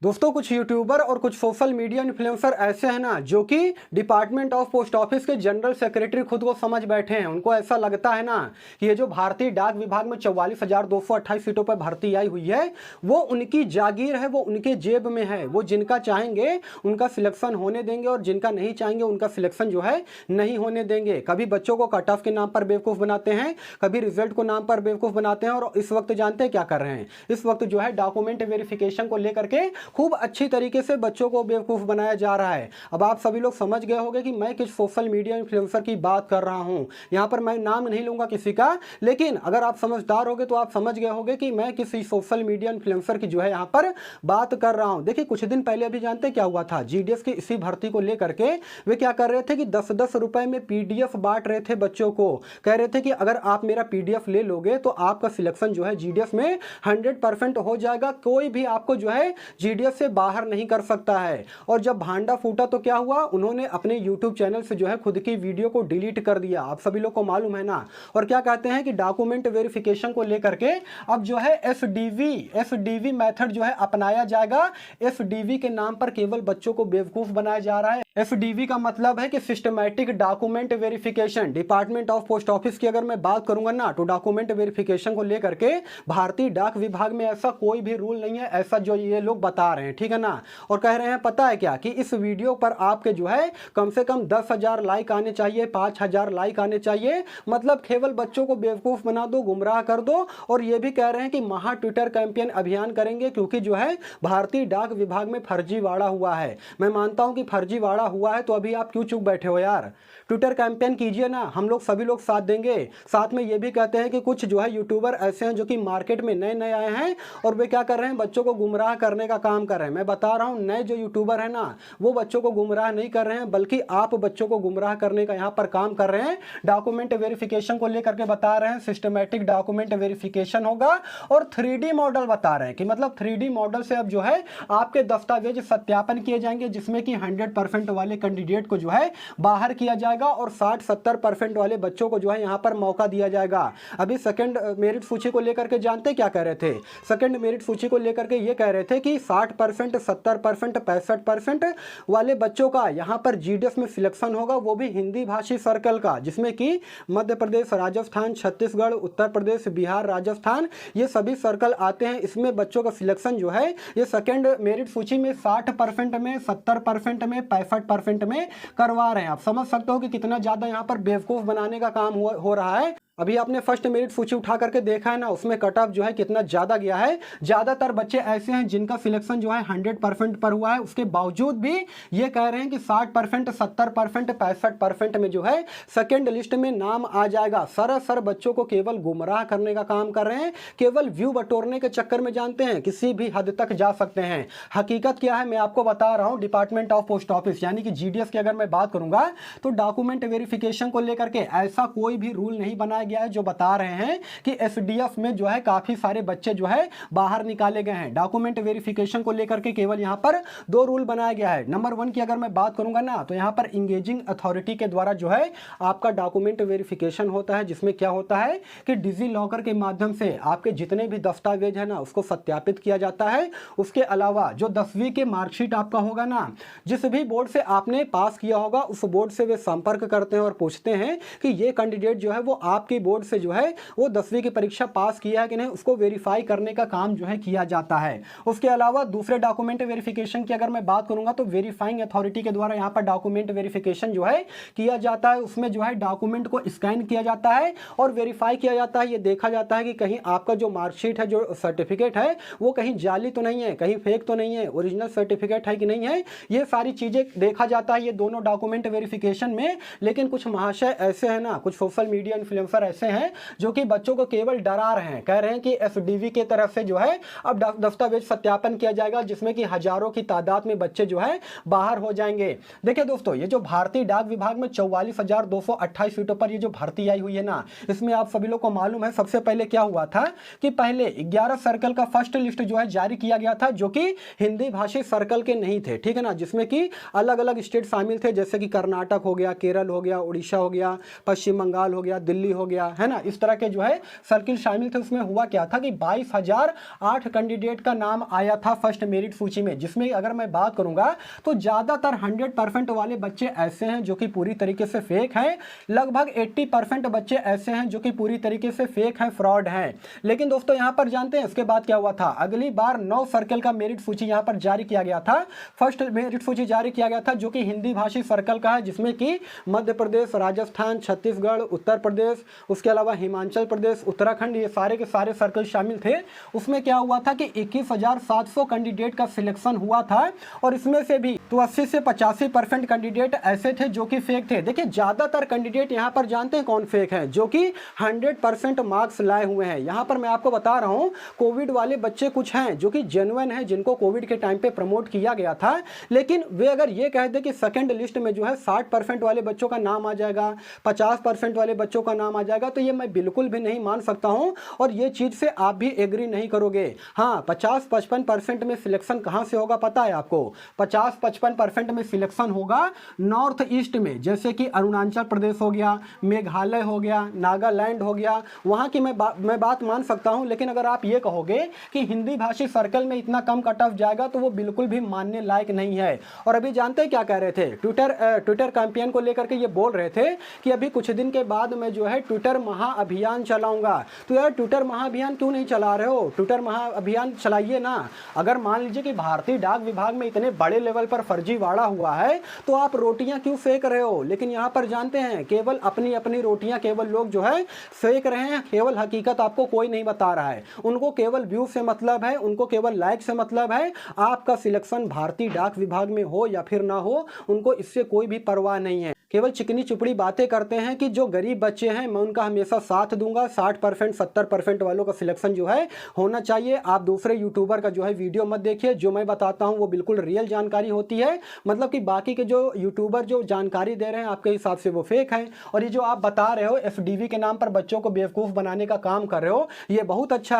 दोस्तों कुछ यूट्यूबर और कुछ सोशल मीडिया इन्फ्लुएंसर ऐसे हैं ना जो कि डिपार्टमेंट ऑफ पोस्ट ऑफिस के जनरल सेक्रेटरी खुद को समझ बैठे हैं। उनको ऐसा लगता है ना कि ये जो भारतीय डाक विभाग में 44,228 सीटों पर भर्ती आई हुई है वो उनकी जागीर है, वो उनके जेब में है। वो जिनका चाहेंगे उनका सिलेक्शन होने देंगे और जिनका नहीं चाहेंगे उनका सिलेक्शन जो है नहीं होने देंगे। कभी बच्चों को कट ऑफ के नाम पर बेवकूफ़ बनाते हैं, कभी रिजल्ट को नाम पर बेवकूफ़ बनाते हैं। और इस वक्त जानते हैं क्या कर रहे हैं? इस वक्त जो है डॉक्यूमेंट वेरिफिकेशन को लेकर के खूब अच्छी तरीके से बच्चों को बेवकूफ़ बनाया जा रहा है। अब आप सभी लोग समझ गए होंगे कि मैं किस सोशल मीडिया इन्फ्लुएंसर की बात कर रहा हूं। यहां पर मैं नाम नहीं लूंगा किसी का, लेकिन अगर आप समझदार होंगे तो आप समझ गए होंगे कि मैं किसी सोशल मीडिया इन्फ्लुएंसर की जो है यहां पर बात कर रहा हूं। देखिए कुछ दिन पहले अभी जानते क्या हुआ था? जीडीएस की इसी भर्ती को लेकर के वे क्या कर रहे थे कि 10-10 रुपए में पीडीएफ बांट रहे थे बच्चों को। कह रहे थे कि अगर आप मेरा पीडीएफ ले लोगे तो आपका सिलेक्शन जो है जीडीएस में 100% हो जाएगा। कोई भी आपको जो है जीडीएस से बाहर नहीं कर सकता है। और जब भांडा फूटा तो क्या हुआ? उन्होंने अपने यूट्यूब चैनल से जो है खुद की वीडियो को डिलीट कर दिया। आप सभी लोग को मालूम है ना। और क्या कहते हैं कि डॉक्यूमेंट वेरिफिकेशन को लेकर के अब जो है एसडीवी मेथड जो है अपनाया जाएगा। एसडीवी के नाम पर केवल बच्चों को बेवकूफ बनाया जा रहा है। एसडीवी का मतलब है कि systematic document verification. Department of post office की अगर मैं बात करूंगा ना तो डॉक्यूमेंट वेरिफिकेशन को लेकर के भारतीय डाक विभाग में ऐसा कोई भी रूल नहीं है, ऐसा जो ये लोग बता रहे हैं, ठीक है ना। और कह रहे हैं पता है क्या कि इस वीडियो पर आपके जो है कम से कम 10,000 लाइक आने चाहिए, 5,000 लाइक आने चाहिए। मतलब केवल बच्चों को बेवकूफ बना दो, गुमराह कर दो। और ये भी कह रहे हैं कि महा ट्विटर कैंपेन अभियान करेंगे क्योंकि जो है भारतीय डाक विभाग में फर्जीवाड़ा हुआ है। मैं मानता हूं कि फर्जीवाड़ा हुआ है तो अभी आप क्यों चुप बैठे हो यार? ट्विटर कैंपेन कीजिए ना, हम लोग सभी लोग साथ देंगे। साथ में ये भी कहते हैं कि कुछ जो है यूट्यूबर ऐसे हैं जो कि मार्केट में नए नए आए हैं और वे क्या कर रहे हैं, बच्चों को गुमराह करने का काम कर रहे हैं। मैं बता रहा हूं नए जो यूट्यूबर है ना वो बच्चों को गुमराह नहीं कर रहे हैं, बल्कि आप बच्चों को गुमराह करने का यहां पर काम कर रहे हैं। डॉक्यूमेंट वेरिफिकेशन को लेकर के बता रहे हैं सिस्टमैटिक डॉक्यूमेंट वेरिफिकेशन होगा और 3D मॉडल बता रहे हैं कि मतलब 3D मॉडल से अब जो है आपके दस्तावेज सत्यापन किए जाएंगे जिसमें कि 100% वाले कैंडिडेट को जो है बाहर किया जाएगा और 60-70% वाले बच्चों को जो है यहां पर मौका दिया जाएगा। अभी सेकंड मेरिट सूची को लेकर के जानते क्या कह रहे थे? सेकंड मेरिट सूची को लेकर के ये कह रहे थे कि 60%, 70%, 65% वाले बच्चों का यहां पर जीडीएस में सिलेक्शन होगा, वो भी हिंदी भाषी सर्कल का, जिसमें कि मध्य प्रदेश, राजस्थान, छत्तीसगढ़, उत्तर प्रदेश, बिहार, राजस्थान, ये सभी सर्कल आते हैं। इसमें बच्चों का सिलेक्शन जो है ये सेकंड मेरिट सूची में 60% में, 70% में, 65% में करवा रहे हैं। आप समझ सकते हो कि कितना ज्यादा यहाँ पर बेवकूफ बनाने का काम हो रहा है। अभी आपने फर्स्ट मेरिट सूची उठा करके देखा है ना, उसमें कट ऑफ जो है कितना ज्यादा गया है। ज्यादातर बच्चे ऐसे हैं जिनका सिलेक्शन जो है 100% पर हुआ है, उसके बावजूद भी ये कह रहे हैं कि 60%, 70%, 65% में जो है सेकेंड लिस्ट में नाम आ जाएगा। सरासर बच्चों को केवल गुमराह करने का काम कर रहे हैं, केवल व्यू बटोरने के चक्कर में जानते हैं किसी भी हद तक जा सकते हैं। हकीकत क्या है मैं आपको बता रहा हूं। डिपार्टमेंट ऑफ पोस्ट ऑफिस यानी कि जीडीएस की अगर मैं बात करूंगा तो डॉक्यूमेंट वेरिफिकेशन को लेकर के ऐसा कोई भी रूल नहीं बनाया गया है जो बता रहे हैं कि एसडीएफ में जो है काफी सारे बच्चे जो है बाहर निकाले गए हैं। डॉक्यूमेंट वेरिफिकेशन को लेकर के केवल यहां पर 2 रूल बनाया गया है। नंबर 1 की अगर मैं बात करूंगा ना तो यहां पर इंगेजिंग अथॉरिटी के द्वारा जो है आपका डॉक्यूमेंट वेरिफिकेशन होता है, जिसमें क्या होता है कि डिजी लॉकर के माध्यम से आपके जितने भी दस्तावेज है ना उसको सत्यापित किया जाता है। उसके अलावा जो 10वीं के मार्कशीट आपका होगा ना, जिस भी बोर्ड से आपने पास किया होगा उस बोर्ड से वे संपर्क करते हैं और पूछते हैं कि ये कैंडिडेट जो है वो आपकी बोर्ड से जो है वो 10वीं की परीक्षा पास किया है कि नहीं, उसको वेरीफाई करने का काम जो है किया जाता है। उसके अलावा दूसरे डॉक्यूमेंट वेरिफिकेशन की अगर मैं बात करूंगा तो वेरीफाइंग अथॉरिटी के द्वारा यहां पर डॉक्यूमेंट वेरिफिकेशन जो है किया जाता है। उसमें जो है डॉक्यूमेंट को स्कैन किया जाता है और वेरीफाई किया जाता है। ये देखा जाता है कि कहीं आपका जो मार्कशीट है, जो सर्टिफिकेट है वो कहीं जाली तो नहीं है, कहीं फेक तो नहीं है, ओरिजिनल सर्टिफिकेट है कि नहीं है, ये सारी चीजें देखा जाता है ये दोनों डॉक्यूमेंट वेरिफिकेशन में। लेकिन कुछ महाशय ऐसे हैं ना, कुछ सोशल मीडिया इन्फ्लुएंसर ऐसे हैं जो कि बच्चों को केवल डरा रहे हैं। कह रहे हैं कि एसडीवी के तरफ से जो है अब दस्तावेज सत्यापन किया जाएगा जिसमें कि हजारों की तादाद में बच्चे जो है बाहर हो जाएंगे। देखिए दोस्तों, ये जो भारतीय डाक विभाग में 44,228 सीटों पर ये जो भर्ती आई हुई है ना, इसमें आप सभी लोग को मालूम है सबसे पहले क्या हुआ था कि पहले 11 सर्कल का फर्स्ट लिस्ट जो है जारी किया गया था जो कि हिंदी भाषी सर्कल के नहीं थे, ठीक है ना, जिसमें कि अलग अलग स्टेट शामिल थे जैसे कि कर्नाटक हो गया, केरल हो गया, उड़ीसा हो गया, पश्चिम बंगाल हो गया, दिल्ली हो गया, है ना, इस तरह के जो है सर्किल शामिल थे। उसमें हुआ क्या था कि 22,008 कैंडिडेट का नाम आया था फर्स्ट मेरिट सूची में, जिसमें अगर मैं बात करूंगा तो ज्यादातर 100% वाले बच्चे ऐसे हैं जो कि पूरी तरीके से फेक हैं, लगभग 80% बच्चे ऐसे हैं जो कि पूरी तरीके से फेक हैं, फ्रॉड हैं। लेकिन दोस्तों यहां पर जानते हैं इसके बाद क्या हुआ था, अगली बार 9 सर्कल का मेरिट सूची यहां पर जारी किया गया था। फर्स्ट मेरिट सूची जारी किया गया था जो कि हिंदी भाषी सर्कल का है, जिसमें कि मध्य प्रदेश, राजस्थान, छत्तीसगढ़, उत्तर प्रदेश, उसके अलावा हिमाचल प्रदेश, उत्तराखंड, ये सारे के सारे सर्कल शामिल थे। उसमें क्या हुआ था कि 21,700 कैंडिडेट का सिलेक्शन हुआ था और इसमें से भी तो 80 से 85% कैंडिडेट ऐसे थे जो कि फेक थे। देखिए ज्यादातर कैंडिडेट यहां पर जानते हैं कौन फेक है, जो कि 100% मार्क्स लाए हुए हैं। यहां पर मैं आपको बता रहा हूं कोविड वाले बच्चे कुछ हैं जो कि जेन्युइन हैं, जिनको कोविड के टाइम पे प्रमोट किया गया था, लेकिन वे अगर ये कह दे कि सेकंड लिस्ट में जो है 60% वाले बच्चों का नाम आ जाएगा, 50% वाले बच्चों का नाम आ जाएगा, तो ये मैं बिल्कुल भी नहीं मान सकता हूं और ये चीज से आप भी एग्री नहीं करोगे। हाँ, 50-55% में सिलेक्शन कहां से होगा पता है आपको? 50-55% में सिलेक्शन होगा नॉर्थ ईस्ट में, जैसे कि अरुणाचल प्रदेश हो गया, मेघालय हो गया, नागालैंड हो गया, वहां की मैं बात मान सकता हूं। लेकिन अगर आप ये कहोगे कि हिंदी भाषी सर्कल में इतना कम कट ऑफ जाएगा तो वो बिल्कुल भी मानने लायक नहीं है। और अभी जानते हैं क्या कह रहे थे, ट्विटर कैंपेन को लेकर के ये बोल रहे थे कि अभी कुछ दिन के बाद मैं जो है ट्विटर महाअभियान चलाऊंगा। तो यार ट्विटर महाअभियान क्यों नहीं चला रहे हो? ट्विटर महाअभियान चलाइए ना। अगर मान लीजिए कि भारतीय डाक विभाग में इतने बड़े लेवल पर फर्जीवाड़ा हुआ है तो आप रोटियां क्यों फेंक रहे हो? लेकिन यहां पर जानते हैं केवल अपनी अपनी रोटियां केवल लोग जो है फेंक रहे हैं, केवल हकीकत आपको कोई नहीं बता रहा है। उनको केवल व्यू से मतलब है, उनको केवल लाइक से मतलब है। आपका सिलेक्शन भारतीय डाक विभाग में हो या फिर ना हो, उनको इससे कोई भी परवाह नहीं है। केवल चिकनी चुपड़ी बातें करते हैं कि जो गरीब बच्चे हैं मैं उनका हमेशा साथ दूंगा, 60% 70% वालों का सिलेक्शन जो है होना चाहिए। आप दूसरे यूट्यूबर का जो है वीडियो मत देखिए, जो मैं बताता हूं वो बिल्कुल रियल जानकारी होती है। मतलब कि बाकी के जो यूट्यूबर जो जानकारी दे रहे हैं आपके हिसाब से वो फेक है। और ये जो आप बता रहे हो एफडीवी के नाम पर बच्चों को बेवकूफ बनाने का काम कर रहे हो, ये बहुत अच्छा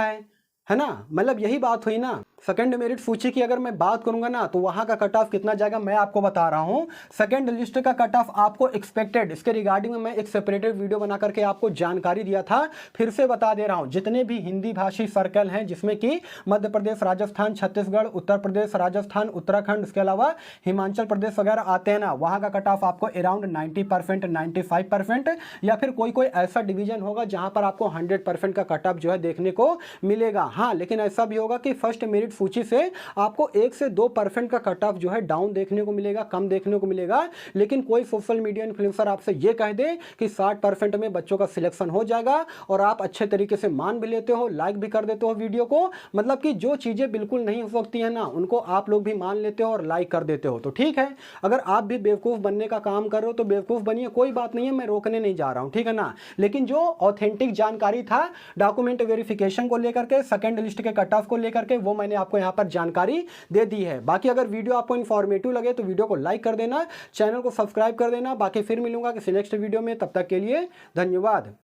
है ना? मतलब यही बात हुई ना। सेकंड मेरिट सूची की अगर मैं बात करूंगा ना तो वहां का कट ऑफ कितना जाएगा मैं आपको बता रहा हूं। सेकंड लिस्ट का कट ऑफ आपको एक्सपेक्टेड, इसके रिगार्डिंग में मैं एक सेपरेटेड वीडियो बना करके आपको जानकारी दिया था, फिर से बता दे रहा हूं। जितने भी हिंदी भाषी सर्कल हैं जिसमें कि मध्य प्रदेश, राजस्थान, छत्तीसगढ़, उत्तर प्रदेश, राजस्थान, उत्तराखंड, इसके अलावा हिमाचल प्रदेश वगैरह आते हैं ना, वहां का कट ऑफ आपको अराउंड 90%, 95% या फिर कोई ऐसा डिवीजन होगा जहां पर आपको 100% का कट ऑफ जो है देखने को मिलेगा। हाँ, लेकिन ऐसा भी होगा कि फर्स्ट मेरिट सूची से आपको 1 से 2% का कट ऑफ जो है डाउन देखने को मिलेगा, कम देखने को मिलेगा। लेकिन कोई सोशल मीडिया इन्फ्लुएंसर आपसे ये कह दे कि 60% में बच्चों का सिलेक्शन हो जाएगा और आप अच्छे तरीके से मान भी लेते हो, लाइक भी कर देते हो वीडियो को, मतलब कि जो चीजें बिल्कुल नहीं हो सकती है ना उनको आप लोग भी मान लेते हो और लाइक कर देते हो। तो ठीक है, अगर आप भी बेवकूफ बनने का काम कर रहे हो तो बेवकूफ बनिए, कोई बात नहीं है, मैं रोकने नहीं जा रहा हूं, ठीक है ना। लेकिन जो ऑथेंटिक जानकारी था डॉक्यूमेंट वेरिफिकेशन को लेकर के, सेकंड लिस्ट के कट ऑफ को लेकर के, वो मैंने आपको यहां पर जानकारी दे दी है। बाकी अगर वीडियो आपको इन्फॉर्मेटिव लगे तो वीडियो को लाइक कर देना, चैनल को सब्सक्राइब कर देना। बाकी फिर मिलूंगा किसी नेक्स्ट वीडियो में, तब तक के लिए धन्यवाद।